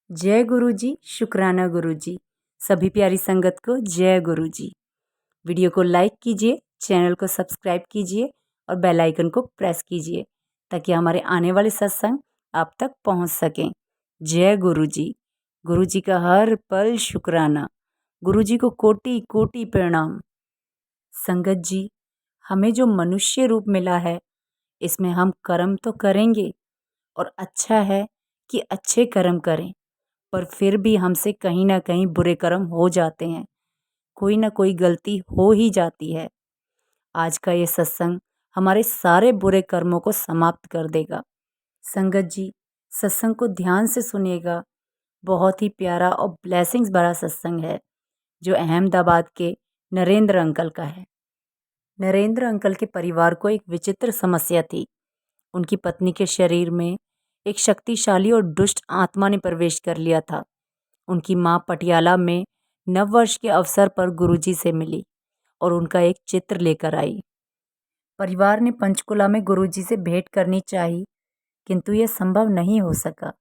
जय गुरु जी, शुक्राना गुरु जी। सभी प्यारी संगत को जय गुरु जी। वीडियो को लाइक कीजिए, चैनल को सब्सक्राइब कीजिए और बेल आइकन को प्रेस कीजिए ताकि हमारे आने वाले सत्संग आप तक पहुंच सकें। जय गुरु जी। गुरु जी का हर पल शुक्राना। गुरु जी को कोटि कोटि प्रणाम। संगत जी, हमें जो मनुष्य रूप मिला है, इसमें हम कर्म तो करेंगे और अच्छा है कि अच्छे कर्म करें, पर फिर भी हमसे कहीं ना कहीं बुरे कर्म हो जाते हैं। कोई ना कोई गलती हो ही जाती है। आज का ये सत्संग हमारे सारे बुरे कर्मों को समाप्त कर देगा। संगत जी, सत्संग को ध्यान से सुनिएगा। बहुत ही प्यारा और ब्लेसिंग्स भरा सत्संग है जो अहमदाबाद के नरेंद्र अंकल का है। नरेंद्र अंकल के परिवार को एक विचित्र समस्या थी। उनकी पत्नी के शरीर में एक शक्तिशाली और दुष्ट आत्मा ने प्रवेश कर लिया था। उनकी मां पटियाला में नववर्ष के अवसर पर गुरुजी से मिली और उनका एक चित्र लेकर आई। परिवार ने पंचकुला में गुरुजी से भेंट करनी चाहिए, किंतु यह संभव नहीं हो सका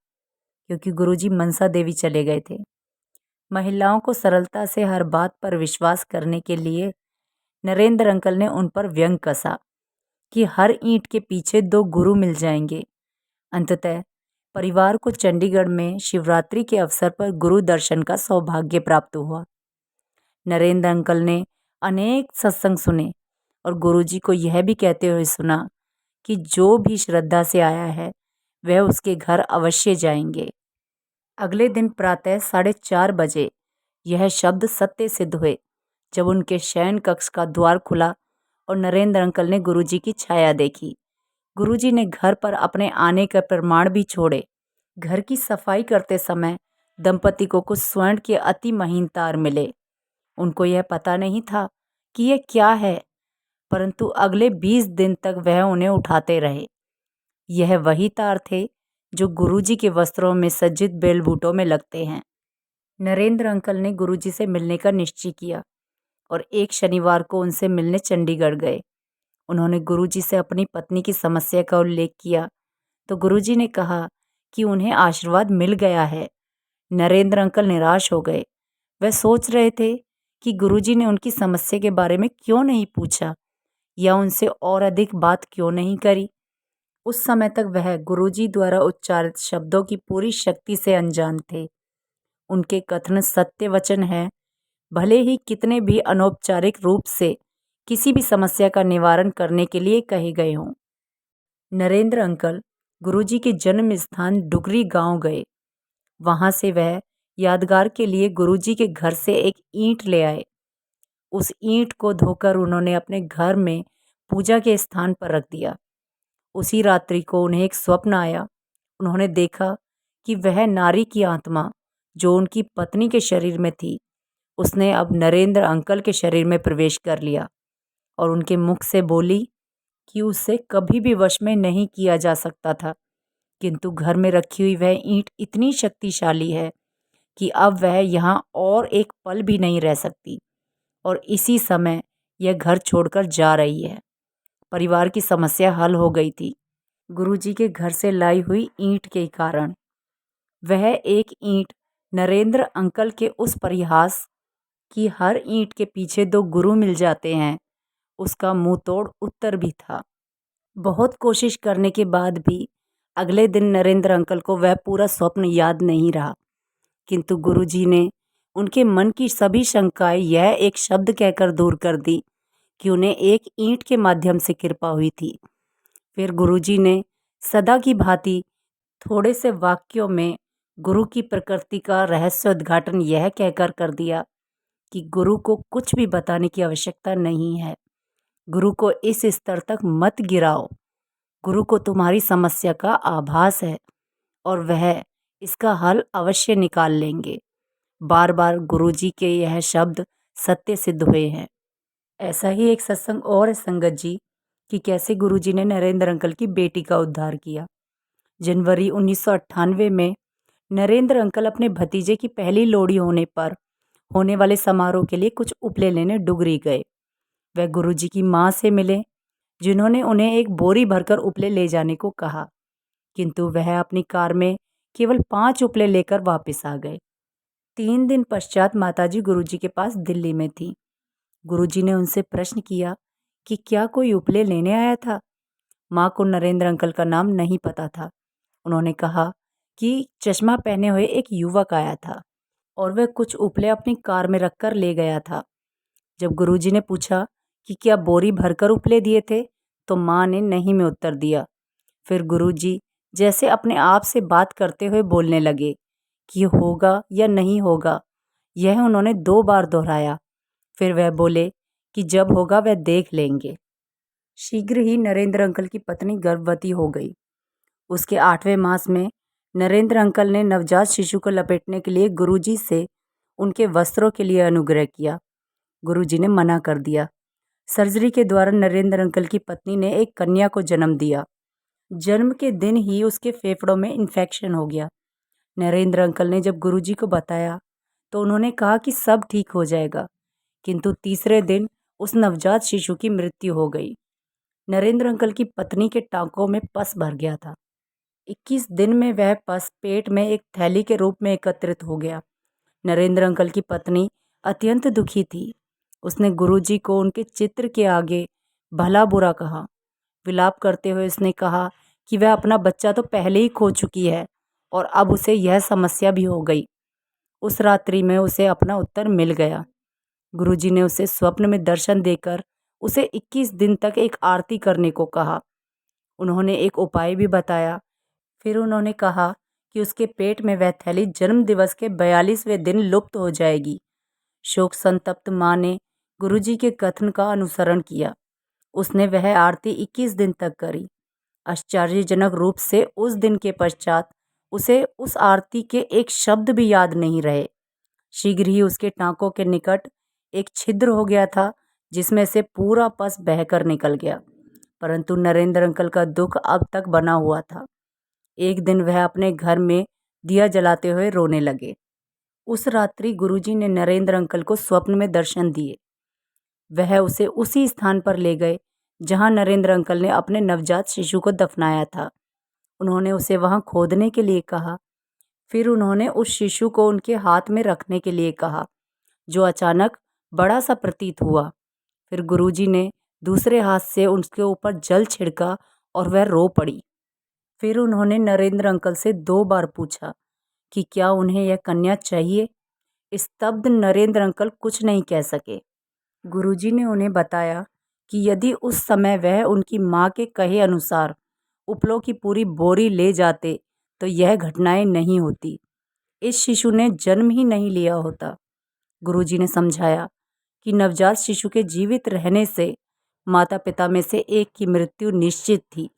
क्योंकि गुरुजी मनसा देवी चले गए थे। महिलाओं को सरलता से हर बात पर विश्वास करने के लिए नरेंद्र अंकल ने उन पर व्यंग कसा कि हर ईंट के पीछे 2 गुरु मिल जाएंगे। अंततः परिवार को चंडीगढ़ में शिवरात्रि के अवसर पर गुरु दर्शन का सौभाग्य प्राप्त हुआ। नरेंद्र अंकल ने अनेक सत्संग सुने और गुरुजी को यह भी कहते हुए सुना कि जो भी श्रद्धा से आया है वह उसके घर अवश्य जाएंगे। अगले दिन प्रातः 4:30 बजे यह शब्द सत्य सिद्ध हुए जब उनके शयन कक्ष का द्वार खुला और नरेंद्र अंकल ने गुरुजी की छाया देखी। गुरुजी ने घर पर अपने आने का प्रमाण भी छोड़े। घर की सफाई करते समय दंपति को कुछ स्वर्ण के अति महीन तार मिले। उनको यह पता नहीं था कि यह क्या है, परंतु अगले 20 दिन तक वह उन्हें उठाते रहे। यह वही तार थे जो गुरुजी के वस्त्रों में सज्जित बेलबूटों में लगते हैं। नरेंद्र अंकल ने गुरुजी से मिलने का निश्चय किया और एक शनिवार को उनसे मिलने चंडीगढ़ गए। उन्होंने गुरुजी से अपनी पत्नी की समस्या का उल्लेख किया तो गुरुजी ने कहा कि उन्हें आशीर्वाद मिल गया है। नरेंद्र अंकल निराश हो गए। वह सोच रहे थे कि गुरुजी ने उनकी समस्या के बारे में क्यों नहीं पूछा या उनसे और अधिक बात क्यों नहीं करी। उस समय तक वह गुरुजी द्वारा उच्चारित शब्दों की पूरी शक्ति से अनजान थे। उनके कथन सत्य वचन है, भले ही कितने भी अनौपचारिक रूप से किसी भी समस्या का निवारण करने के लिए कहे गए हों। नरेंद्र अंकल गुरुजी के जन्म स्थान डुगरी गांव गए। वहां से वह यादगार के लिए गुरुजी के घर से एक ईंट ले आए। उस ईंट को धोकर उन्होंने अपने घर में पूजा के स्थान पर रख दिया। उसी रात्रि को उन्हें एक स्वप्न आया। उन्होंने देखा कि वह नारी की आत्मा जो उनकी पत्नी के शरीर में थी, उसने अब नरेंद्र अंकल के शरीर में प्रवेश कर लिया और उनके मुख से बोली कि उसे कभी भी वश में नहीं किया जा सकता था, किंतु घर में रखी हुई वह ईंट इतनी शक्तिशाली है कि अब वह यहाँ और एक पल भी नहीं रह सकती और इसी समय यह घर छोड़कर जा रही है। परिवार की समस्या हल हो गई थी गुरुजी के घर से लाई हुई ईंट के कारण। वह एक ईंट नरेंद्र अंकल के उस परिहास कि हर ईंट के पीछे 2 गुरु मिल जाते हैं, उसका मुंह तोड़ उत्तर भी था। बहुत कोशिश करने के बाद भी अगले दिन नरेंद्र अंकल को वह पूरा स्वप्न याद नहीं रहा, किंतु गुरुजी ने उनके मन की सभी शंकाएं यह एक शब्द कहकर दूर कर दी कि उन्हें एक ईंट के माध्यम से कृपा हुई थी। फिर गुरुजी ने सदा की भांति थोड़े से वाक्यों में गुरु की प्रकृति का रहस्य उद्घाटन यह कहकर कर दिया कि गुरु को कुछ भी बताने की आवश्यकता नहीं है। गुरु को इस स्तर तक मत गिराओ। गुरु को तुम्हारी समस्या का आभास है और वह इसका हल अवश्य निकाल लेंगे। बार बार गुरुजी के यह शब्द सत्य सिद्ध हुए हैं। ऐसा ही एक सत्संग और है संगत जी कि कैसे गुरुजी ने नरेंद्र अंकल की बेटी का उद्धार किया। जनवरी 1998 में नरेंद्र अंकल अपने भतीजे की पहली लोड़ी होने पर होने वाले समारोह के लिए कुछ उपले लेने डुगरी गए। वह गुरुजी की मां से मिले, जिन्होंने उन्हें एक बोरी भरकर उपले ले जाने को कहा, किंतु वह अपनी कार में केवल 5 उपले लेकर वापस आ गए। 3 दिन पश्चात माताजी गुरुजी के पास दिल्ली में थी। गुरुजी ने उनसे प्रश्न किया कि क्या कोई उपले लेने आया था। माँ को नरेंद्र अंकल का नाम नहीं पता था। उन्होंने कहा कि चश्मा पहने हुए एक युवक आया था और वह कुछ उपले अपनी कार में रखकर ले गया था। जब गुरुजी ने पूछा कि क्या बोरी भरकर उपले दिए थे, तो माँ ने नहीं में उत्तर दिया। फिर गुरुजी जैसे अपने आप से बात करते हुए बोलने लगे कि होगा या नहीं होगा, यह उन्होंने 2 बार दोहराया। फिर वह बोले कि जब होगा वह देख लेंगे। शीघ्र ही नरेंद्र अंकल की पत्नी गर्भवती हो गई। उसके 8वें मास में नरेंद्र अंकल ने नवजात शिशु को लपेटने के लिए गुरुजी से उनके वस्त्रों के लिए अनुग्रह किया। गुरुजी ने मना कर दिया। सर्जरी के द्वारा नरेंद्र अंकल की पत्नी ने एक कन्या को जन्म दिया। जन्म के दिन ही उसके फेफड़ों में इन्फेक्शन हो गया। नरेंद्र अंकल ने जब गुरुजी को बताया तो उन्होंने कहा कि सब ठीक हो जाएगा, किंतु तीसरे दिन उस नवजात शिशु की मृत्यु हो गई। नरेंद्र अंकल की पत्नी के टांकों में पस भर गया था। 21 दिन में वह पस पेट में एक थैली के रूप में एकत्रित हो गया। नरेंद्र अंकल की पत्नी अत्यंत दुखी थी। उसने गुरुजी को उनके चित्र के आगे भला बुरा कहा। विलाप करते हुए उसने कहा कि वह अपना बच्चा तो पहले ही खो चुकी है और अब उसे यह समस्या भी हो गई। उस रात्रि में उसे अपना उत्तर मिल गया। गुरुजी ने उसे स्वप्न में दर्शन देकर उसे 21 दिन तक एक आरती करने को कहा। उन्होंने एक उपाय भी बताया। फिर उन्होंने कहा कि उसके पेट में वह थैली जन्म दिवस के 42वें दिन लुप्त हो जाएगी। शोक संतप्त माँ ने गुरुजी के कथन का अनुसरण किया। उसने वह आरती 21 दिन तक करी। आश्चर्यजनक रूप से उस दिन के पश्चात उसे उस आरती के एक शब्द भी याद नहीं रहे। शीघ्र ही उसके टांकों के निकट एक छिद्र हो गया था, जिसमें से पूरा पस बहकर निकल गया। परंतु नरेंद्र अंकल का दुख अब तक बना हुआ था। एक दिन वह अपने घर में दिया जलाते हुए रोने लगे। उस रात्रि गुरुजी ने नरेंद्र अंकल को स्वप्न में दर्शन दिए। वह उसे उसी स्थान पर ले गए जहां नरेंद्र अंकल ने अपने नवजात शिशु को दफनाया था। उन्होंने उसे वहां खोदने के लिए कहा। फिर उन्होंने उस शिशु को उनके हाथ में रखने के लिए कहा, जो अचानक बड़ा सा प्रतीत हुआ। फिर गुरुजी ने दूसरे हाथ से उसके ऊपर जल छिड़का और वह रो पड़ी। फिर उन्होंने नरेंद्र अंकल से 2 बार पूछा कि क्या उन्हें यह कन्या चाहिए। स्तब्ध नरेंद्र अंकल कुछ नहीं कह सके। गुरुजी ने उन्हें बताया कि यदि उस समय वह उनकी माँ के कहे अनुसार उपलों की पूरी बोरी ले जाते तो यह घटनाएं नहीं होती। इस शिशु ने जन्म ही नहीं लिया होता। गुरुजी ने समझाया कि नवजात शिशु के जीवित रहने से माता पिता में से एक की मृत्यु निश्चित थी।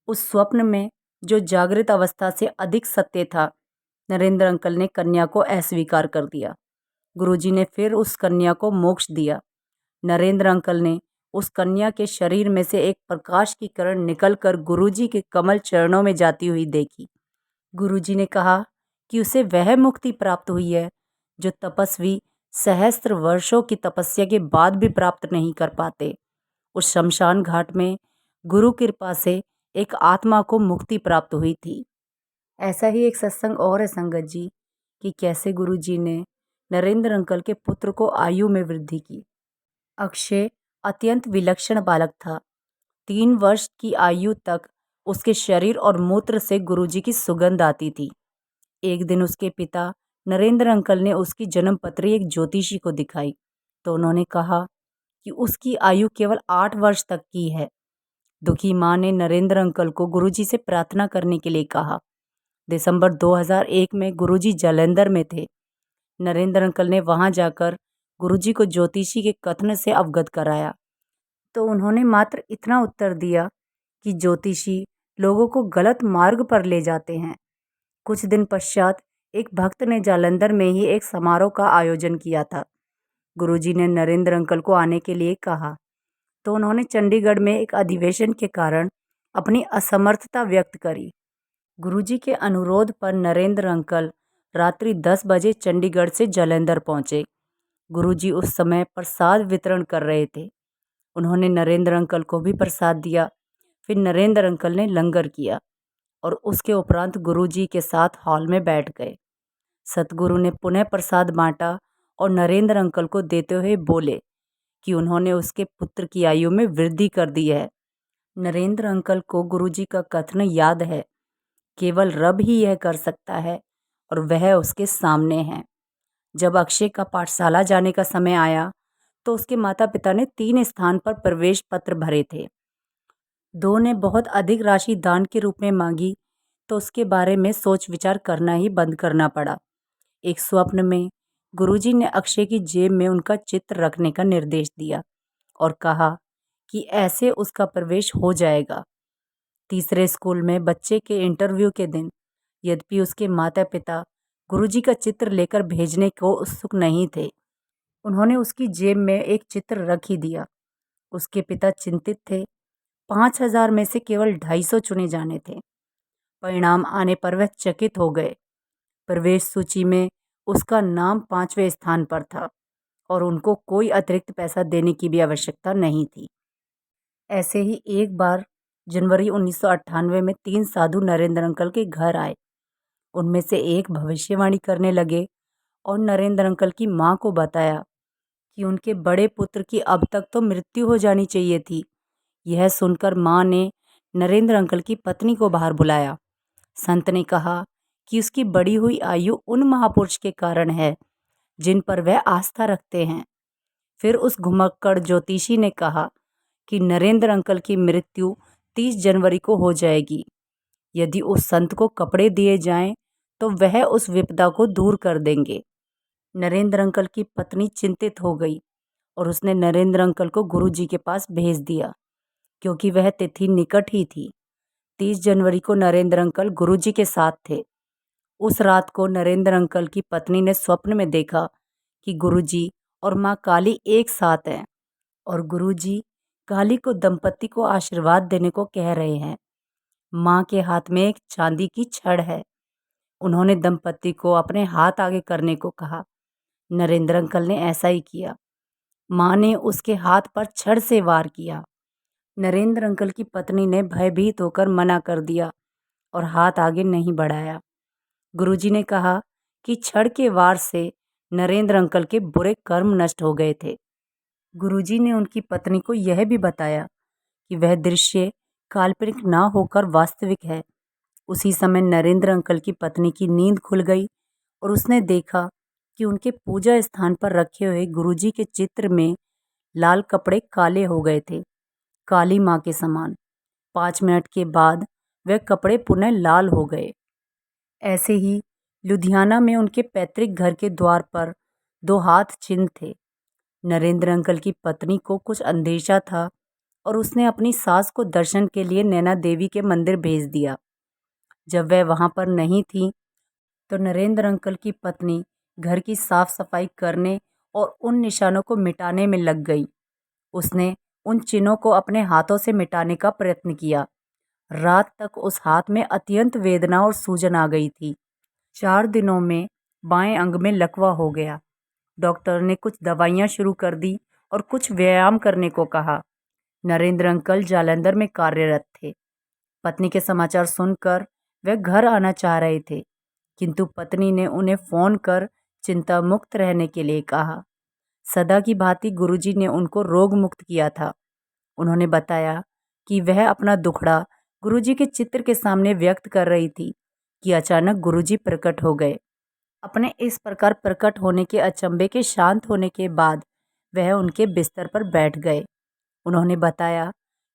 उस स्वप्न में जो जागृत अवस्था से अधिक सत्य था, नरेंद्र अंकल ने कन्या को अस्वीकार कर दिया। गुरुजी ने फिर उस कन्या को मोक्ष दिया। नरेंद्र अंकल ने उस कन्या के शरीर में से एक प्रकाश की किरण निकलकर गुरुजी के कमल चरणों में जाती हुई देखी। गुरुजी ने कहा कि उसे वह मुक्ति प्राप्त हुई है जो तपस्वी सहस्त्र वर्षों की तपस्या के बाद भी प्राप्त नहीं कर पाते। उस शमशान घाट में गुरु कृपा से एक आत्मा को मुक्ति प्राप्त हुई थी। ऐसा ही एक सत्संग और है संगत जी, कि कैसे गुरुजी ने नरेंद्र अंकल के पुत्र को आयु में वृद्धि की। अक्षय अत्यंत विलक्षण बालक था। 3 वर्ष की आयु तक उसके शरीर और मूत्र से गुरुजी की सुगंध आती थी। एक दिन उसके पिता नरेंद्र अंकल ने उसकी जन्म पत्री एक ज्योतिषी को दिखाई तो उन्होंने कहा कि उसकी आयु केवल 8 वर्ष तक की है। दुखी माँ ने नरेंद्र अंकल को गुरुजी से प्रार्थना करने के लिए कहा। दिसंबर 2001 में गुरुजी जालंधर में थे। नरेंद्र अंकल ने वहां जाकर गुरुजी को ज्योतिषी के कथन से अवगत कराया तो उन्होंने मात्र इतना उत्तर दिया कि ज्योतिषी लोगों को गलत मार्ग पर ले जाते हैं। कुछ दिन पश्चात एक भक्त ने जालंधर में ही एक समारोह का आयोजन किया था। गुरुजी ने नरेंद्र अंकल को आने के लिए कहा तो उन्होंने चंडीगढ़ में एक अधिवेशन के कारण अपनी असमर्थता व्यक्त करी। गुरुजी के अनुरोध पर नरेंद्र अंकल रात्रि 10 बजे चंडीगढ़ से जालंधर पहुंचे। गुरुजी उस समय प्रसाद वितरण कर रहे थे। उन्होंने नरेंद्र अंकल को भी प्रसाद दिया। फिर नरेंद्र अंकल ने लंगर किया और उसके उपरांत गुरुजी के साथ हॉल में बैठ गए। सतगुरु ने पुनः प्रसाद बांटा और नरेंद्र अंकल को देते हुए बोले कि उन्होंने उसके पुत्र की आयु में वृद्धि कर दी है। नरेंद्र अंकल को गुरुजी का कथन याद है, केवल रब ही यह कर सकता है और वह उसके सामने है। जब अक्षय का पाठशाला जाने का समय आया तो उसके माता पिता ने 3 स्थान पर प्रवेश पत्र भरे थे। 2 ने बहुत अधिक राशि दान के रूप में मांगी तो उसके बारे में सोच विचार करना ही बंद करना पड़ा। एक स्वप्न में गुरुजी ने अक्षय की जेब में उनका चित्र रखने का निर्देश दिया और कहा कि ऐसे उसका प्रवेश हो जाएगा। तीसरे स्कूल में बच्चे के इंटरव्यू के दिन यद्यपि उसके माता पिता गुरुजी का चित्र लेकर भेजने को उत्सुक नहीं थे, उन्होंने उसकी जेब में एक चित्र रख ही दिया। उसके पिता चिंतित थे। 5,000 में से केवल 250 चुने जाने थे। परिणाम आने पर वह चकित हो गए। प्रवेश सूची में उसका नाम 5वें स्थान पर था और उनको कोई अतिरिक्त पैसा देने की भी आवश्यकता नहीं थी। ऐसे ही एक बार जनवरी 1998 में 3 साधु नरेंद्र अंकल के घर आए। उनमें से एक भविष्यवाणी करने लगे और नरेंद्र अंकल की माँ को बताया कि उनके बड़े पुत्र की अब तक तो मृत्यु हो जानी चाहिए थी। यह सुनकर माँ ने नरेंद्र अंकल की पत्नी को बाहर बुलाया। संत ने कहा कि उसकी बढ़ी हुई आयु उन महापुरुष के कारण है जिन पर वह आस्था रखते हैं। फिर उस घुमक्कड़ ज्योतिषी ने कहा कि नरेंद्र अंकल की मृत्यु 30 जनवरी को हो जाएगी। यदि उस संत को कपड़े दिए जाएं तो वह उस विपदा को दूर कर देंगे। नरेंद्र अंकल की पत्नी चिंतित हो गई और उसने नरेंद्र अंकल को गुरुजी के पास भेज दिया क्योंकि वह तिथि निकट ही थी। 30 जनवरी को नरेंद्र अंकल गुरुजी के साथ थे। उस रात को नरेंद्र अंकल की पत्नी ने स्वप्न में देखा कि गुरुजी और माँ काली एक साथ हैं और गुरुजी काली को दंपति को आशीर्वाद देने को कह रहे हैं। माँ के हाथ में एक चांदी की छड़ है। उन्होंने दंपति को अपने हाथ आगे करने को कहा। नरेंद्र अंकल ने ऐसा ही किया। माँ ने उसके हाथ पर छड़ से वार किया। नरेंद्र अंकल की पत्नी ने भयभीत होकर मना कर दिया और हाथ आगे नहीं बढ़ाया। गुरुजी ने कहा कि छड़ के वार से नरेंद्र अंकल के बुरे कर्म नष्ट हो गए थे। गुरुजी ने उनकी पत्नी को यह भी बताया कि वह दृश्य काल्पनिक ना होकर वास्तविक है। उसी समय नरेंद्र अंकल की पत्नी की नींद खुल गई और उसने देखा कि उनके पूजा स्थान पर रखे हुए गुरुजी के चित्र में लाल कपड़े काले हो गए थे, काली माँ के समान। 5 मिनट के बाद वह कपड़े पुनः लाल हो गए। ऐसे ही लुधियाना में उनके पैतृक घर के द्वार पर 2 हाथ चिन्ह थे। नरेंद्र अंकल की पत्नी को कुछ अंदेशा था और उसने अपनी सास को दर्शन के लिए नैना देवी के मंदिर भेज दिया। जब वह वहां पर नहीं थी तो नरेंद्र अंकल की पत्नी घर की साफ सफाई करने और उन निशानों को मिटाने में लग गई। उसने उन चिन्हों को अपने हाथों से मिटाने का प्रयत्न किया। रात तक उस हाथ में अत्यंत वेदना और सूजन आ गई थी। 4 दिनों में बाएं अंग में लकवा हो गया। डॉक्टर ने कुछ दवाइयां शुरू कर दी और कुछ व्यायाम करने को कहा। नरेंद्र अंकल जालंधर में कार्यरत थे। पत्नी के समाचार सुनकर वह घर आना चाह रहे थे, किंतु पत्नी ने उन्हें फोन कर चिंता मुक्त रहने के लिए कहा। सदा की भांति गुरुजी ने उनको रोग मुक्त किया था। उन्होंने बताया कि वह अपना दुखड़ा गुरुजी के चित्र के सामने व्यक्त कर रही थी कि अचानक गुरुजी प्रकट हो गए। अपने इस प्रकार प्रकट होने के अचंभे के शांत होने के बाद वह उनके बिस्तर पर बैठ गए। उन्होंने बताया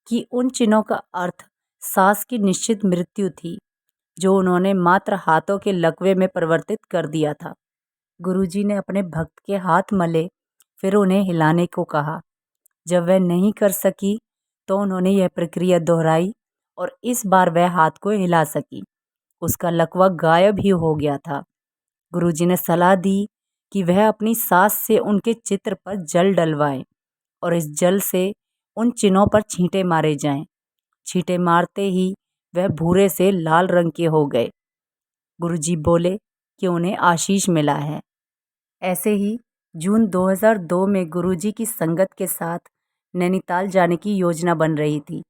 कि उन चिन्हों का अर्थ सास की निश्चित मृत्यु थी, जो उन्होंने मात्र हाथों के लकवे में परिवर्तित कर दिया था। गुरुजी ने अपने भक्त के हाथ मले, फिर उन्हें हिलाने को कहा। जब वह नहीं कर सकी तो उन्होंने यह प्रक्रिया दोहराई और इस बार वह हाथ को हिला सकी। उसका लकवा गायब ही हो गया था। गुरुजी ने सलाह दी कि वह अपनी सास से उनके चित्र पर जल डलवाएं और इस जल से उन चिन्हों पर छींटे मारे जाएं। छींटे मारते ही वह भूरे से लाल रंग के हो गए। गुरुजी बोले कि उन्हें आशीष मिला है। ऐसे ही जून 2002 में गुरुजी की संगत के साथ नैनीताल जाने की योजना बन रही थी।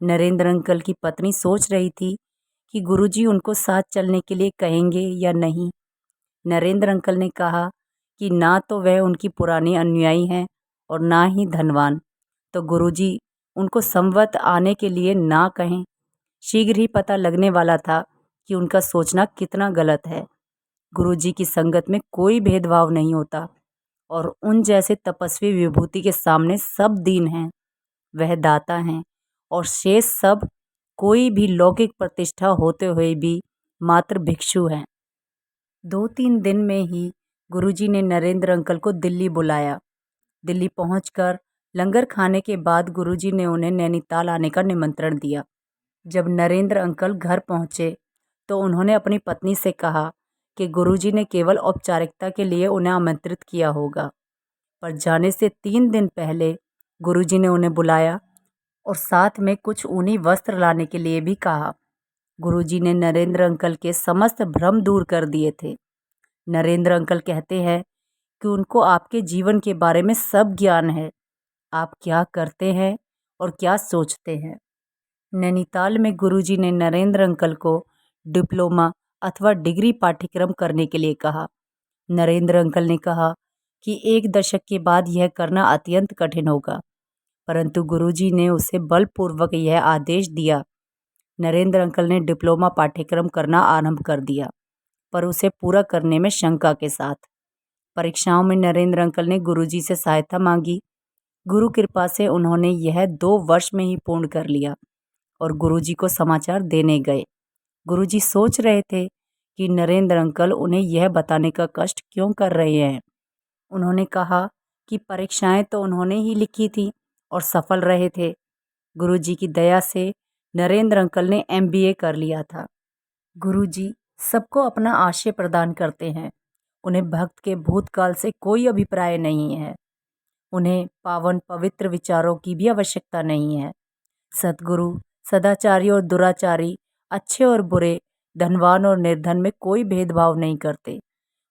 नरेंद्र अंकल की पत्नी सोच रही थी कि गुरुजी उनको साथ चलने के लिए कहेंगे या नहीं। नरेंद्र अंकल ने कहा कि ना तो वह उनकी पुरानी अनुयायी हैं और ना ही धनवान, तो गुरुजी उनको संवत आने के लिए ना कहें। शीघ्र ही पता लगने वाला था कि उनका सोचना कितना गलत है। गुरुजी की संगत में कोई भेदभाव नहीं होता और उन जैसे तपस्वी विभूति के सामने सब दीन हैं। वह दाता हैं और शेष सब कोई भी लौकिक प्रतिष्ठा होते हुए भी मात्र भिक्षु हैं। 2-3 दिन में ही गुरुजी ने नरेंद्र अंकल को दिल्ली बुलाया। दिल्ली पहुंचकर लंगर खाने के बाद गुरुजी ने उन्हें नैनीताल आने का निमंत्रण दिया। जब नरेंद्र अंकल घर पहुंचे तो उन्होंने अपनी पत्नी से कहा कि गुरुजी ने केवल औपचारिकता के लिए उन्हें आमंत्रित किया होगा, पर जाने से 3 दिन पहले गुरुजी ने उन्हें बुलाया और साथ में कुछ ऊनी वस्त्र लाने के लिए भी कहा। गुरुजी ने नरेंद्र अंकल के समस्त भ्रम दूर कर दिए थे। नरेंद्र अंकल कहते हैं कि उनको आपके जीवन के बारे में सब ज्ञान है, आप क्या करते हैं और क्या सोचते हैं। नैनीताल में गुरुजी ने नरेंद्र अंकल को डिप्लोमा अथवा डिग्री पाठ्यक्रम करने के लिए कहा। नरेंद्र अंकल ने कहा कि 1 दशक के बाद यह करना अत्यंत कठिन होगा, परंतु गुरुजी ने उसे बलपूर्वक यह आदेश दिया। नरेंद्र अंकल ने डिप्लोमा पाठ्यक्रम करना आरंभ कर दिया, पर उसे पूरा करने में शंका के साथ। परीक्षाओं में नरेंद्र अंकल ने गुरुजी से सहायता मांगी। गुरु कृपा से उन्होंने यह 2 वर्ष में ही पूर्ण कर लिया और गुरुजी को समाचार देने गए। गुरुजी सोच रहे थे कि नरेंद्र अंकल उन्हें यह बताने का कष्ट क्यों कर रहे हैं। उन्होंने कहा कि परीक्षाएं तो उन्होंने ही लिखी थी और सफल रहे थे। गुरुजी की दया से नरेंद्र अंकल ने MBA कर लिया था। गुरुजी सबको अपना आश्रय प्रदान करते हैं। उन्हें भक्त के भूतकाल से कोई अभिप्राय नहीं है। उन्हें पावन पवित्र विचारों की भी आवश्यकता नहीं है। सद्गुरु सदाचारी और दुराचारी, अच्छे और बुरे, धनवान और निर्धन में कोई भेदभाव नहीं करते।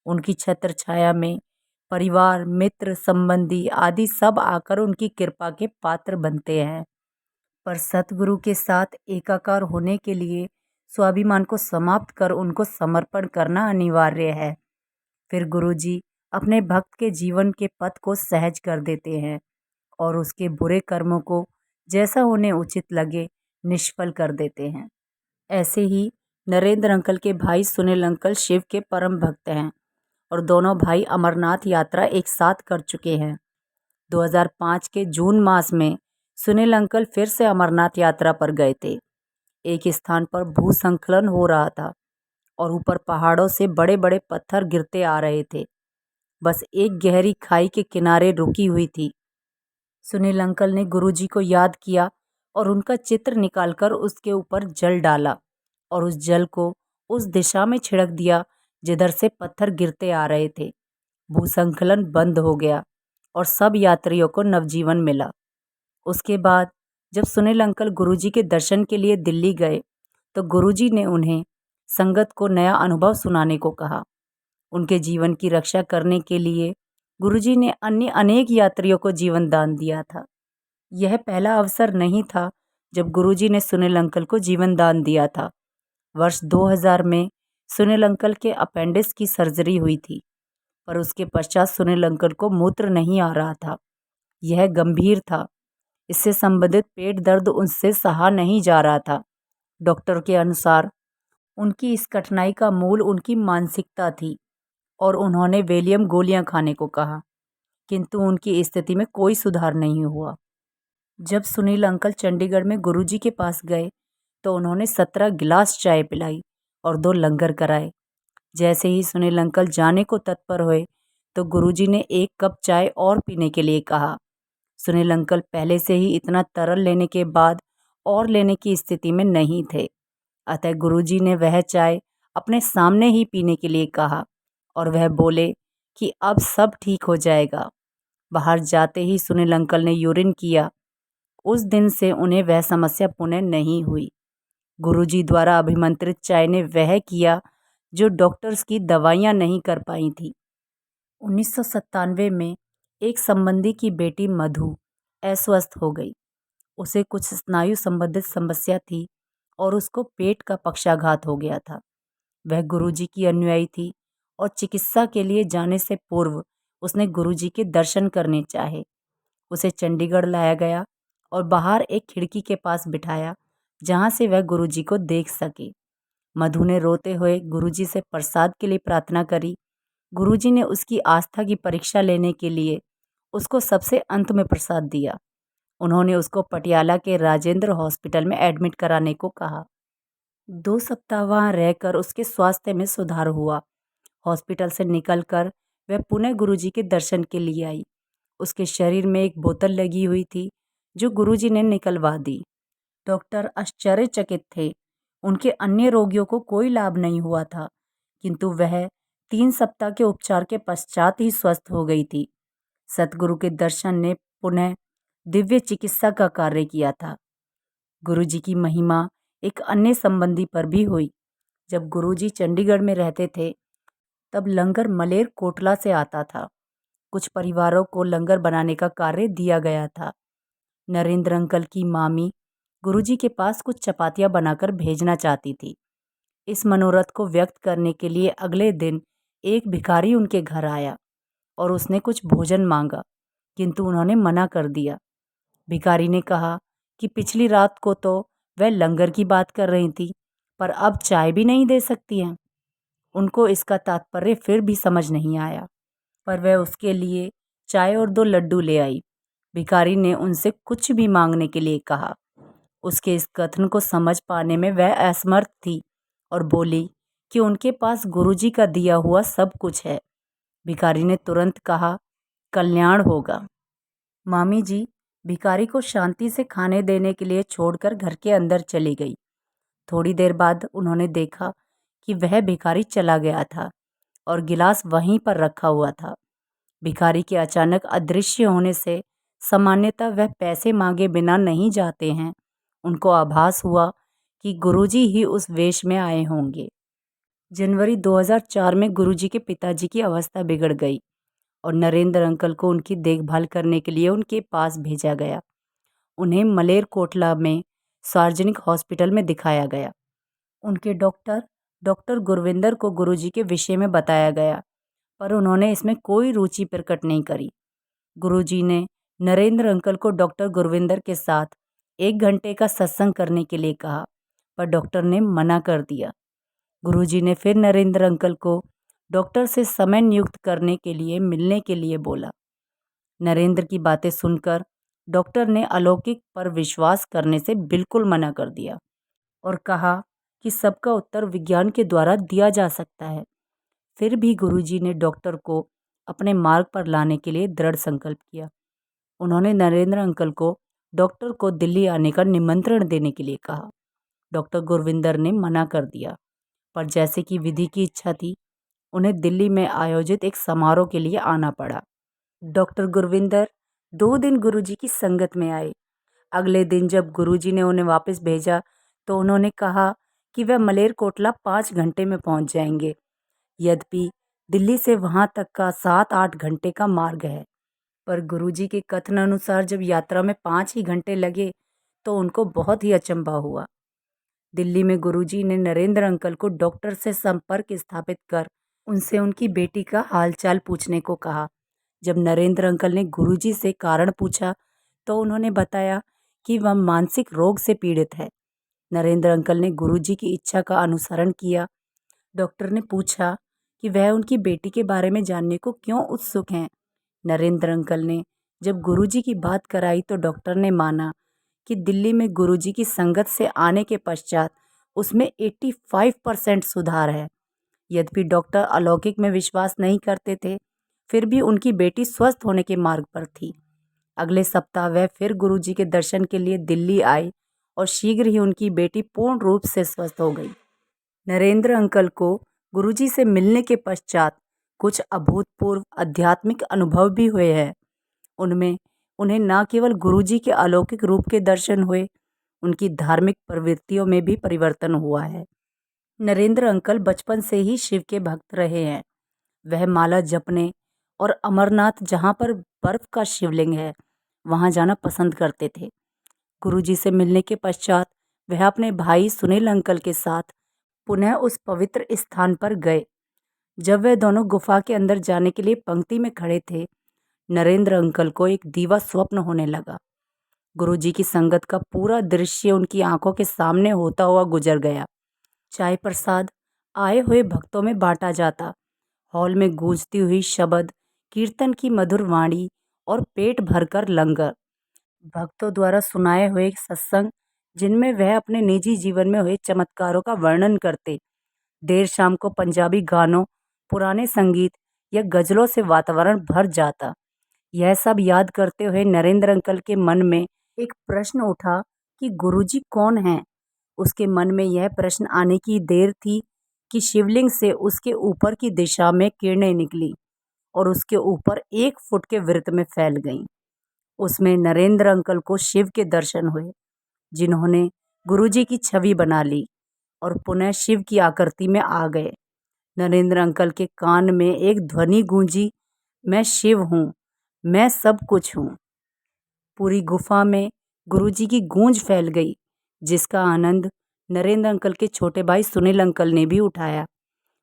उनकी छत्र छाया में परिवार, मित्र, संबंधी आदि सब आकर उनकी कृपा के पात्र बनते हैं। पर सतगुरु के साथ एकाकार होने के लिए स्वाभिमान को समाप्त कर उनको समर्पण करना अनिवार्य है। फिर गुरुजी अपने भक्त के जीवन के पथ को सहज कर देते हैं और उसके बुरे कर्मों को जैसा उन्हें उचित लगे निष्फल कर देते हैं। ऐसे ही नरेंद्र अंकल के भाई सुनील अंकल शिव के परम भक्त हैं और दोनों भाई अमरनाथ यात्रा एक साथ कर चुके हैं। 2005 के जून मास में सुनील अंकल फिर से अमरनाथ यात्रा पर गए थे। एक स्थान पर भूस्खलन हो रहा था और ऊपर पहाड़ों से बड़े बड़े पत्थर गिरते आ रहे थे। बस एक गहरी खाई के किनारे रुकी हुई थी। सुनील अंकल ने गुरुजी को याद किया और उनका चित्र निकालकर उसके ऊपर जल डाला और उस जल को उस दिशा में छिड़क दिया जिधर से पत्थर गिरते आ रहे थे। भूस्खलन बंद हो गया और सब यात्रियों को नवजीवन मिला। उसके बाद जब सुनील अंकल गुरुजी के दर्शन के लिए दिल्ली गए तो गुरुजी ने उन्हें संगत को नया अनुभव सुनाने को कहा। उनके जीवन की रक्षा करने के लिए गुरुजी ने अन्य अनेक यात्रियों को जीवन दान दिया था। यह पहला अवसर नहीं था जब गुरुजी ने सुनील अंकल को जीवन दान दिया था। वर्ष 2000 में सुनील अंकल के अपेंडिक्स की सर्जरी हुई थी, पर उसके पश्चात सुनील अंकल को मूत्र नहीं आ रहा था। यह गंभीर था। इससे संबंधित पेट दर्द उनसे सहा नहीं जा रहा था। डॉक्टर के अनुसार उनकी इस कठिनाई का मूल उनकी मानसिकता थी और उन्होंने वेलियम गोलियां खाने को कहा, किंतु उनकी स्थिति में कोई सुधार नहीं हुआ। जब सुनील अंकल चंडीगढ़ में गुरुजी के पास गए तो उन्होंने 17 गिलास चाय पिलाई और 2 लंगर कराए। जैसे ही सुनील अंकल जाने को तत्पर हुए तो गुरुजी ने 1 कप चाय और पीने के लिए कहा। सुनील अंकल पहले से ही इतना तरल लेने के बाद और लेने की स्थिति में नहीं थे, अतः गुरुजी ने वह चाय अपने सामने ही पीने के लिए कहा और वह बोले कि अब सब ठीक हो जाएगा। बाहर जाते ही सुनील अंकल ने यूरिन किया। उस दिन से उन्हें वह समस्या पुनः नहीं हुई। गुरुजी द्वारा अभिमंत्रित चाय ने वह किया जो डॉक्टर्स की दवाइयाँ नहीं कर पाई थी। 1997 में एक संबंधी की बेटी मधु अस्वस्थ हो गई। उसे कुछ स्नायु संबंधित समस्या थी और उसको पेट का पक्षाघात हो गया था। वह गुरुजी की अनुयायी थी और चिकित्सा के लिए जाने से पूर्व उसने गुरुजी के दर्शन करने चाहे। उसे चंडीगढ़ लाया गया और बाहर एक खिड़की के पास बिठाया जहां से वह गुरुजी को देख सके। मधु ने रोते हुए गुरुजी से प्रसाद के लिए प्रार्थना करी। गुरुजी ने उसकी आस्था की परीक्षा लेने के लिए उसको सबसे अंत में प्रसाद दिया। उन्होंने उसको पटियाला के राजेंद्र हॉस्पिटल में एडमिट कराने को कहा। 2 सप्ताह वहां रहकर उसके स्वास्थ्य में सुधार हुआ। हॉस्पिटल से निकलकर वह पुनः गुरुजी के दर्शन के लिए आई। उसके शरीर में एक बोतल लगी हुई थी जो गुरुजी ने निकलवा दी। डॉक्टर आश्चर्यचकित थे। उनके अन्य रोगियों को कोई लाभ नहीं हुआ था, किंतु वह 3 सप्ताह के उपचार के पश्चात ही स्वस्थ हो गई थी। सतगुरु के दर्शन ने पुनः दिव्य चिकित्सा का कार्य किया था। गुरुजी की महिमा एक अन्य संबंधी पर भी हुई। जब गुरुजी चंडीगढ़ में रहते थे तब लंगर मलेर कोटला से आता था। कुछ परिवारों को लंगर बनाने का कार्य दिया गया था। नरेंद्र अंकल की मामी गुरुजी के पास कुछ चपातियां बनाकर भेजना चाहती थी। इस मनोरथ को व्यक्त करने के लिए अगले दिन एक भिखारी उनके घर आया और उसने कुछ भोजन मांगा, किंतु उन्होंने मना कर दिया। भिखारी ने कहा कि पिछली रात को तो वह लंगर की बात कर रही थी, पर अब चाय भी नहीं दे सकती हैं। उनको इसका तात्पर्य फिर भी समझ नहीं आया, पर वह उसके लिए चाय और 2 लड्डू ले आई। भिखारी ने उनसे कुछ भी मांगने के लिए कहा। उसके इस कथन को समझ पाने में वह असमर्थ थी और बोली कि उनके पास गुरुजी का दिया हुआ सब कुछ है। भिखारी ने तुरंत कहा, कल्याण होगा। मामी जी भिखारी को शांति से खाने देने के लिए छोड़कर घर के अंदर चली गई। थोड़ी देर बाद उन्होंने देखा कि वह भिखारी चला गया था और गिलास वहीं पर रखा हुआ था। भिखारी के अचानक अदृश्य होने से सामान्यतः वह पैसे मांगे बिना नहीं जाते हैं। उनको आभास हुआ कि गुरुजी ही उस वेश में आए होंगे। जनवरी 2004 में गुरुजी के पिताजी की अवस्था बिगड़ गई और नरेंद्र अंकल को उनकी देखभाल करने के लिए उनके पास भेजा गया। उन्हें मलेरकोटला में सार्वजनिक हॉस्पिटल में दिखाया गया। उनके डॉक्टर गुरविंदर को गुरुजी के विषय में बताया गया, पर उन्होंने इसमें कोई रुचि प्रकट नहीं करी। गुरुजी ने नरेंद्र अंकल को डॉक्टर गुरविंदर के साथ 1 घंटे का सत्संग करने के लिए कहा, पर डॉक्टर ने मना कर दिया। गुरुजी ने फिर नरेंद्र अंकल को डॉक्टर से समय नियुक्त करने के लिए मिलने के लिए बोला। नरेंद्र की बातें सुनकर डॉक्टर ने अलौकिक पर विश्वास करने से बिल्कुल मना कर दिया और कहा कि सबका उत्तर विज्ञान के द्वारा दिया जा सकता है। फिर भी गुरुजी ने डॉक्टर को अपने मार्ग पर लाने के लिए दृढ़ संकल्प किया। उन्होंने नरेंद्र अंकल को डॉक्टर को दिल्ली आने का निमंत्रण देने के लिए कहा। डॉक्टर गुरविंदर ने मना कर दिया, पर जैसे कि विधि की इच्छा थी, उन्हें दिल्ली में आयोजित एक समारोह के लिए आना पड़ा। डॉक्टर गुरविंदर 2 दिन गुरुजी की संगत में आए। अगले दिन जब गुरुजी ने उन्हें वापस भेजा तो उन्होंने कहा कि वह मलेरकोटला 5 घंटे में पहुंच जाएंगे। यद्यपि दिल्ली से वहां तक का 7-8 घंटे का मार्ग है, पर गुरुजी के कथन अनुसार जब यात्रा में 5 ही घंटे लगे तो उनको बहुत ही अचंभा हुआ। दिल्ली में गुरुजी ने नरेंद्र अंकल को डॉक्टर से संपर्क स्थापित कर उनसे उनकी बेटी का हालचाल पूछने को कहा। जब नरेंद्र अंकल ने गुरुजी से कारण पूछा तो उन्होंने बताया कि वह मानसिक रोग से पीड़ित है। नरेंद्र अंकल ने गुरुजी की इच्छा का अनुसरण किया। डॉक्टर ने पूछा कि वह उनकी बेटी के बारे में जानने को क्यों उत्सुक हैं। नरेंद्र अंकल ने जब गुरुजी की बात कराई तो डॉक्टर ने माना कि दिल्ली में गुरुजी की संगत से आने के पश्चात उसमें 85% सुधार है। यद्यपि डॉक्टर अलौकिक में विश्वास नहीं करते थे, फिर भी उनकी बेटी स्वस्थ होने के मार्ग पर थी। अगले सप्ताह वह फिर गुरुजी के दर्शन के लिए दिल्ली आए और शीघ्र ही उनकी बेटी पूर्ण रूप से स्वस्थ हो गई। नरेंद्र अंकल को गुरुजी से मिलने के पश्चात कुछ अभूतपूर्व आध्यात्मिक अनुभव भी हुए हैं। उनमें उन्हें न केवल गुरुजी के अलौकिक रूप के दर्शन हुए, उनकी धार्मिक प्रवृत्तियों में भी परिवर्तन हुआ है। नरेंद्र अंकल बचपन से ही शिव के भक्त रहे हैं। वह माला जपने और अमरनाथ जहाँ पर बर्फ का शिवलिंग है वहाँ जाना पसंद करते थे। गुरुजी से मिलने के पश्चात वह अपने भाई सुनील अंकल के साथ पुनः उस पवित्र स्थान पर गए। जब वह दोनों गुफा के अंदर जाने के लिए पंक्ति में खड़े थे, नरेंद्र अंकल को एक दीवा स्वप्न होने लगा। गुरुजी की संगत का पूरा दृश्य उनकी आंखों के सामने होता हुआ गुजर गया। चाय प्रसाद आए हुए भक्तों में बांटा जाता, हॉल में गूंजती हुई शब्द कीर्तन की मधुर वाणी और पेट भरकर लंगर, भक्तों द्वारा सुनाए हुए सत्संग जिनमें वह अपने निजी जीवन में हुए चमत्कारों का वर्णन करते। देर शाम को पंजाबी गानों, पुराने संगीत या गजलों से वातावरण भर जाता। यह सब याद करते हुए नरेंद्र अंकल के मन में एक प्रश्न उठा कि गुरुजी कौन हैं। उसके मन में यह प्रश्न आने की देर थी कि शिवलिंग से उसके ऊपर की दिशा में किरणें निकली और उसके ऊपर 1 फुट के वृत्त में फैल गईं। उसमें नरेंद्र अंकल को शिव के दर्शन हुए, जिन्होंने गुरुजी की छवि बना ली और पुनः शिव की आकृति में आ गए। नरेंद्र अंकल के कान में एक ध्वनि गूंजी, मैं शिव हूँ, मैं सब कुछ हूँ। पूरी गुफा में गुरुजी की गूंज फैल गई, जिसका आनंद नरेंद्र अंकल के छोटे भाई सुनील अंकल ने भी उठाया।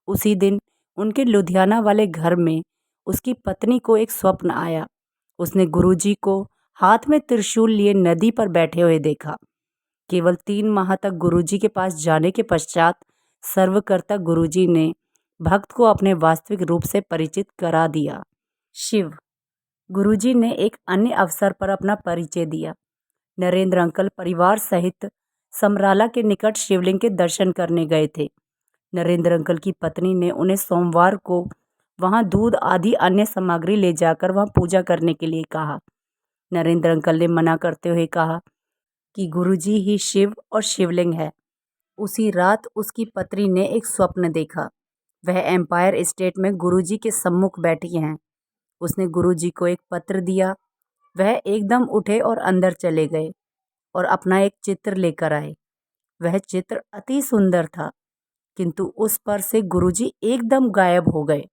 उसी दिन उनके लुधियाना वाले घर में उसकी पत्नी को एक स्वप्न आया। उसने गुरुजी को हाथ में त्रिशूल लिए नदी पर बैठे हुए देखा। केवल 3 माह तक गुरुजी के पास जाने के पश्चात सर्वकर्ता गुरुजी ने भक्त को अपने वास्तविक रूप से परिचित करा दिया। शिव। गुरुजी ने एक अन्य अवसर पर अपना परिचय दिया। नरेंद्र अंकल परिवार सहित समराला के निकट शिवलिंग के दर्शन करने गए थे। नरेंद्र अंकल की पत्नी ने उन्हें सोमवार को वहां दूध आदि अन्य सामग्री ले जाकर वहां पूजा करने के लिए कहा। नरेंद्र अंकल ने मना करते हुए कहा कि गुरुजी ही शिव और शिवलिंग है। उसी रात उसकी पत्नी ने एक स्वप्न देखा। वह एम्पायर स्टेट में गुरुजी के सम्मुख बैठी हैं। उसने गुरुजी को एक पत्र दिया। वह एकदम उठे और अंदर चले गए और अपना एक चित्र लेकर आए। वह चित्र अति सुंदर था, किंतु उस पर से गुरुजी एकदम गायब हो गए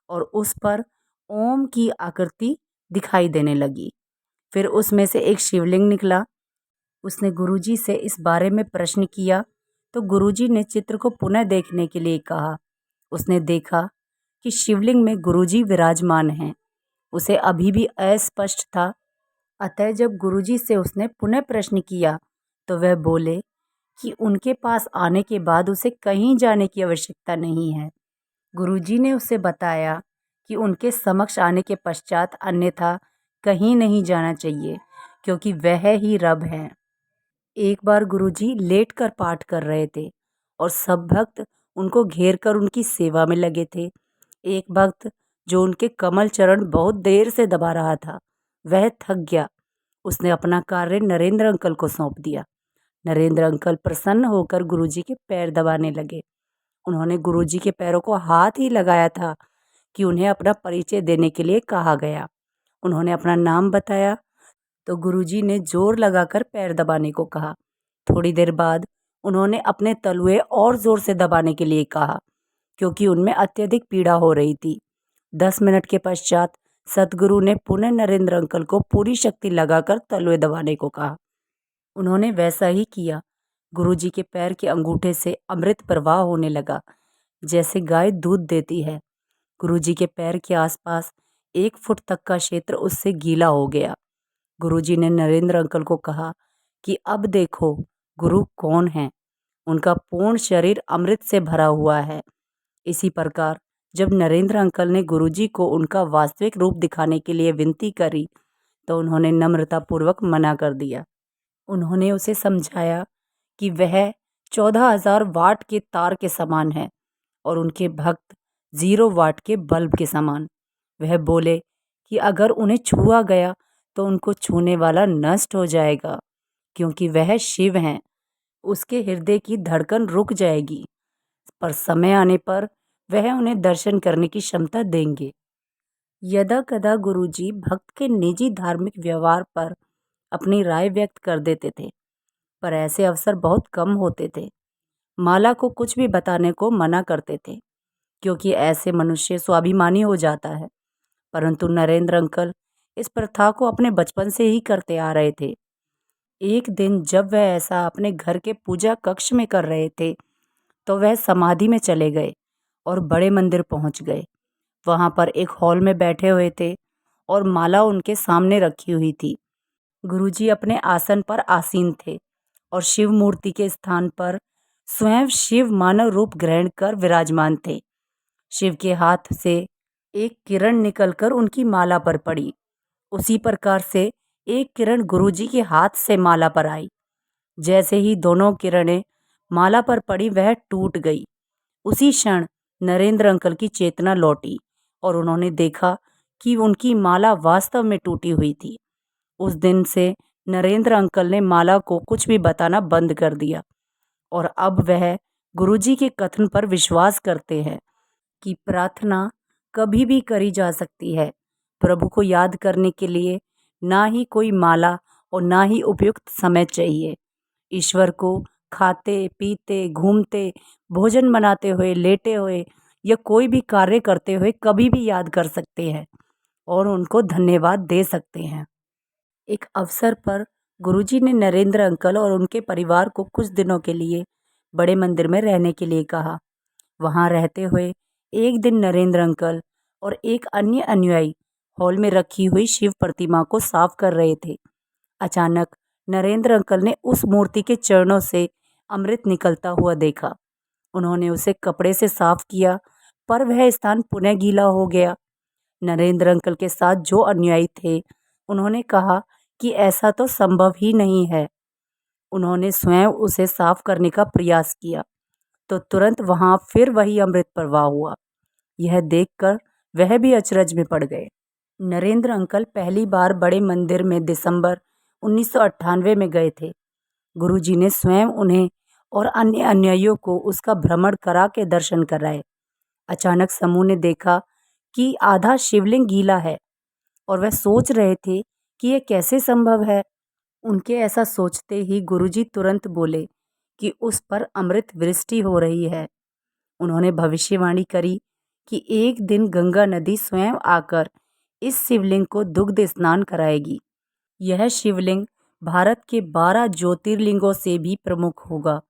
और उस पर ओम की आकृति दिखाई देने लगी। फिर उसमें से एक शिवलिंग निकला। उसने गुरुजी से इस बारे में प्रश्न किया तो गुरुजी ने चित्र को पुनः देखने के लिए कहा। उसने देखा कि शिवलिंग में गुरुजी विराजमान हैं। उसे अभी भी अस्पष्ट था। अतः जब गुरुजी से उसने पुनः प्रश्न किया तो वह बोले कि उनके पास आने के बाद उसे कहीं जाने की आवश्यकता नहीं है। गुरुजी ने उसे बताया कि उनके समक्ष आने के पश्चात अन्यथा कहीं नहीं जाना चाहिए, क्योंकि वह ही रब है। एक बार गुरुजी लेटकर पाठ कर रहे थे और सब भक्त उनको घेर कर उनकी सेवा में लगे थे। एक भक्त जो उनके कमल चरण बहुत देर से दबा रहा था, वह थक गया। उसने अपना कार्य नरेंद्र अंकल को सौंप दिया। नरेंद्र अंकल प्रसन्न होकर गुरुजी के पैर दबाने लगे। उन्होंने गुरुजी के पैरों को हाथ ही लगाया था कि उन्हें अपना परिचय देने के लिए कहा गया। उन्होंने अपना नाम बताया तो गुरुजी ने जोर लगाकर पैर दबाने को कहा। थोड़ी देर बाद उन्होंने अपने तलुए और जोर से दबाने के लिए कहा, क्योंकि उनमें अत्यधिक पीड़ा हो रही थी। 10 मिनट के पश्चात सतगुरु ने पुनः नरेंद्र अंकल को पूरी शक्ति लगाकर तलुए दबाने को कहा। उन्होंने वैसा ही किया। गुरुजी के पैर के अंगूठे से अमृत प्रवाह होने लगा, जैसे गाय दूध देती है। गुरुजी के पैर के आसपास 1 फुट तक का क्षेत्र उससे गीला हो गया। गुरुजी ने नरेंद्र अंकल को कहा कि अब देखो गुरु कौन है। उनका पूर्ण शरीर अमृत से भरा हुआ है। इसी प्रकार जब नरेंद्र अंकल ने गुरुजी को उनका वास्तविक रूप दिखाने के लिए विनती करी तो उन्होंने नम्रतापूर्वक मना कर दिया। उन्होंने उसे समझाया कि वह 14,000 वाट के तार के समान है और उनके भक्त 0 वाट के बल्ब के समान। वह बोले कि अगर उन्हें छुआ गया तो उनको छूने वाला नष्ट हो जाएगा, क्योंकि वह शिव हैं। उसके हृदय की धड़कन रुक जाएगी, पर समय आने पर वह उन्हें दर्शन करने की क्षमता देंगे। यदा कदा गुरुजी भक्त के निजी धार्मिक व्यवहार पर अपनी राय व्यक्त कर देते थे, पर ऐसे अवसर बहुत कम होते थे। माला को कुछ भी बताने को मना करते थे, क्योंकि ऐसे मनुष्य स्वाभिमानी हो जाता है। परंतु नरेंद्र अंकल इस प्रथा को अपने बचपन से ही करते आ रहे थे। एक दिन जब वह ऐसा अपने घर के पूजा कक्ष में कर रहे थे, तो वह समाधि में चले गए और बड़े मंदिर पहुंच गए। वहां पर एक हॉल में बैठे हुए थे और माला उनके सामने रखी हुई थी। गुरुजी अपने आसन पर आसीन थे और शिव मूर्ति के स्थान पर स्वयं शिव मानव रूप ग्रहण कर विराजमान थे। शिव के हाथ से एक किरण निकलकर उनकी माला पर पड़ी। उसी प्रकार से एक किरण गुरुजी के हाथ से माला पर आई। जैसे ही दोनों किरणें माला पर पड़ी, वह टूट गई। उसी क्षण नरेंद्र अंकल की चेतना लौटी और उन्होंने देखा कि उनकी माला वास्तव में टूटी हुई थी। उस दिन से नरेंद्र अंकल ने माला को कुछ भी बताना बंद कर दिया और अब वह गुरुजी के कथन पर विश्वास करते हैं कि प्रार्थना कभी भी करी जा सकती है। प्रभु को याद करने के लिए ना ही कोई माला और ना ही उपयुक्त समय चाहिए। ईश्वर को खाते पीते, घूमते, भोजन बनाते हुए, लेटे हुए या कोई भी कार्य करते हुए कभी भी याद कर सकते हैं और उनको धन्यवाद दे सकते हैं। एक अवसर पर गुरुजी ने नरेंद्र अंकल और उनके परिवार को कुछ दिनों के लिए बड़े मंदिर में रहने के लिए कहा। वहां रहते हुए एक दिन नरेंद्र अंकल और एक अन्य अनुयायी हॉल में रखी हुई शिव प्रतिमा को साफ कर रहे थे। अचानक नरेंद्र अंकल ने उस मूर्ति के चरणों से अमृत निकलता हुआ देखा। उन्होंने उसे कपड़े से साफ किया, पर वह स्थान पुनः गीला हो गया। नरेंद्र अंकल के साथ जो अनुयायी थे, उन्होंने कहा कि ऐसा तो संभव ही नहीं है। उन्होंने स्वयं उसे साफ करने का प्रयास किया तो तुरंत वहां फिर वही अमृत प्रवाह हुआ। यह देखकर वह भी अचरज में पड़ गए। नरेंद्र अंकल पहली बार बड़े मंदिर में दिसंबर 1998 में गए थे। गुरुजी ने स्वयं उन्हें और अन्य अनुयायियों को उसका भ्रमण करा के दर्शन कराए। अचानक समूह ने देखा कि आधा शिवलिंग गीला है और वह सोच रहे थे कि यह कैसे संभव है। उनके ऐसा सोचते ही गुरुजी तुरंत बोले कि उस पर अमृत वृष्टि हो रही है। उन्होंने भविष्यवाणी करी कि एक दिन गंगा नदी स्वयं आकर इस शिवलिंग को दुग्ध स्नान कराएगी। यह शिवलिंग भारत के 12 ज्योतिर्लिंगों से भी प्रमुख होगा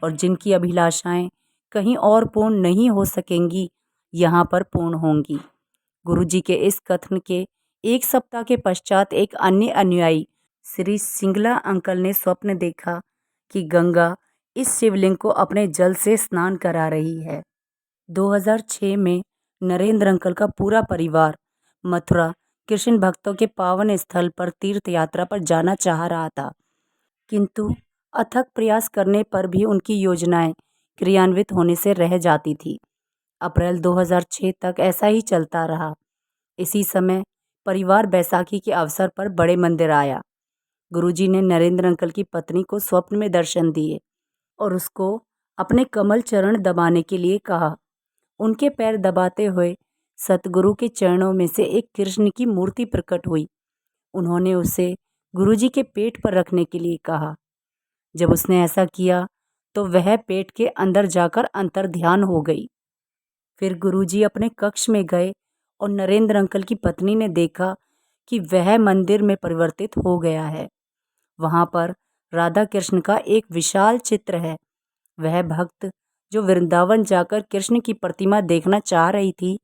और जिनकी अभिलाषाएं कहीं और पूर्ण नहीं हो सकेंगी, यहाँ पर पूर्ण होंगी। गुरुजी के इस कथन के एक सप्ताह के पश्चात एक अन्य अनुयायी श्री सिंगला अंकल ने स्वप्न देखा कि गंगा इस शिवलिंग को अपने जल से स्नान करा रही है। 2006 में नरेंद्र अंकल का पूरा परिवार मथुरा कृष्ण भक्तों के पावन स्थल पर तीर्थ यात्रा पर जाना चाह रहा था, किंतु अथक प्रयास करने पर भी उनकी योजनाएं क्रियान्वित होने से रह जाती थी। अप्रैल 2006 तक ऐसा ही चलता रहा। इसी समय परिवार बैसाखी के अवसर पर बड़े मंदिर आया। गुरुजी ने नरेंद्र अंकल की पत्नी को स्वप्न में दर्शन दिए और उसको अपने कमल चरण दबाने के लिए कहा। उनके पैर दबाते हुए सतगुरु के चरणों में से एक कृष्ण की मूर्ति प्रकट हुई। उन्होंने उसे गुरुजी के पेट पर रखने के लिए कहा। जब उसने ऐसा किया तो वह पेट के अंदर जाकर अंतर्ध्यान हो गई। फिर गुरुजी अपने कक्ष में गए और नरेंद्र अंकल की पत्नी ने देखा कि वह मंदिर में परिवर्तित हो गया है। वहां पर राधा कृष्ण का एक विशाल चित्र है। वह भक्त जो वृंदावन जाकर कृष्ण की प्रतिमा देखना चाह रही थी,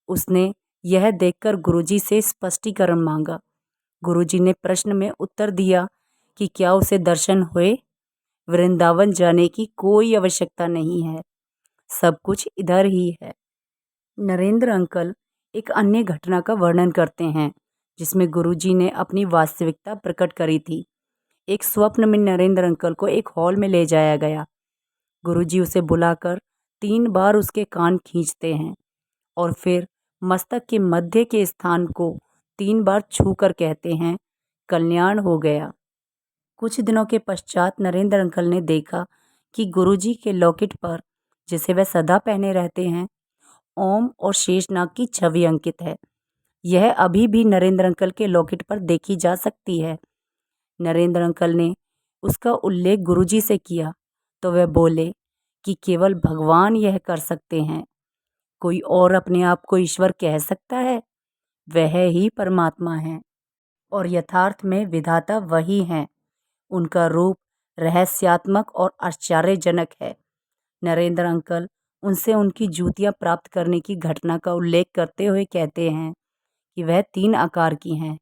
उसने यह देखकर गुरुजी से स्पष्टीकरण मांगा। गुरुजी ने प्रश्न में उत्तर दिया कि क्या उसे दर्शन हुए? वृंदावन जाने की कोई आवश्यकता नहीं है, सब कुछ इधर ही है। नरेंद्र अंकल एक अन्य घटना का वर्णन करते हैं जिसमें गुरुजी ने अपनी वास्तविकता प्रकट करी थी। एक स्वप्न में नरेंद्र अंकल को एक हॉल में ले जाया गया। गुरुजी उसे बुलाकर 3 बार उसके कान खींचते हैं और फिर मस्तक के मध्य के स्थान को 3 बार छूकर कहते हैं, कल्याण हो गया। कुछ दिनों के पश्चात नरेंद्र अंकल ने देखा कि गुरुजी के लॉकेट पर, जिसे वह सदा पहने रहते हैं, ओम और शेषनाग की छवि अंकित है। यह अभी भी नरेंद्र अंकल के लॉकेट पर देखी जा सकती है। नरेंद्र अंकल ने उसका उल्लेख गुरुजी से किया तो वह बोले कि केवल भगवान यह कर सकते हैं। कोई और अपने आप को ईश्वर कह सकता है? वह ही परमात्मा है और यथार्थ में विधाता वही हैं। उनका रूप रहस्यात्मक और आश्चर्यजनक है। नरेंद्र अंकल उनसे उनकी जूतियां प्राप्त करने की घटना का उल्लेख करते हुए कहते हैं कि वह 3 आकार की हैं,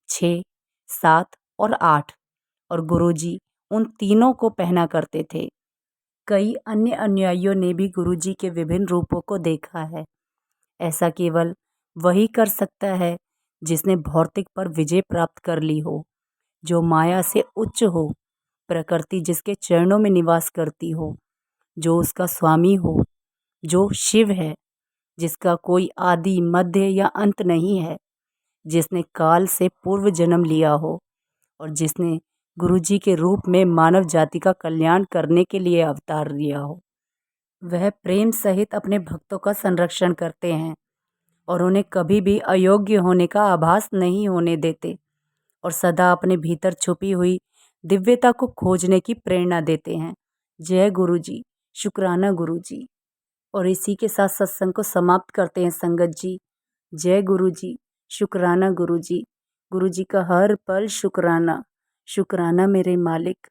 6, 7 और 8, और गुरुजी उन तीनों को पहना करते थे। कई अन्य अनुयायियों ने भी गुरुजी के विभिन्न रूपों को देखा है। ऐसा केवल वही कर सकता है जिसने भौतिक पर विजय प्राप्त कर ली हो, जो माया से उच्च हो, प्रकृति जिसके चरणों में निवास करती हो, जो उसका स्वामी हो, जो शिव है, जिसका कोई आदि मध्य या अंत नहीं है, जिसने काल से पूर्व जन्म लिया हो और जिसने गुरुजी के रूप में मानव जाति का कल्याण करने के लिए अवतार लिया हो। वह प्रेम सहित अपने भक्तों का संरक्षण करते हैं और उन्हें कभी भी अयोग्य होने का आभास नहीं होने देते और सदा अपने भीतर छुपी हुई दिव्यता को खोजने की प्रेरणा देते हैं। जय गुरुजी, शुक्राना गुरुजी। और इसी के साथ सत्संग को समाप्त करते हैं संगत जी। जय गुरुजी, शुक्राना गुरुजी। गुरुजी का हर पल शुक्राना, शुक्राना मेरे मालिक।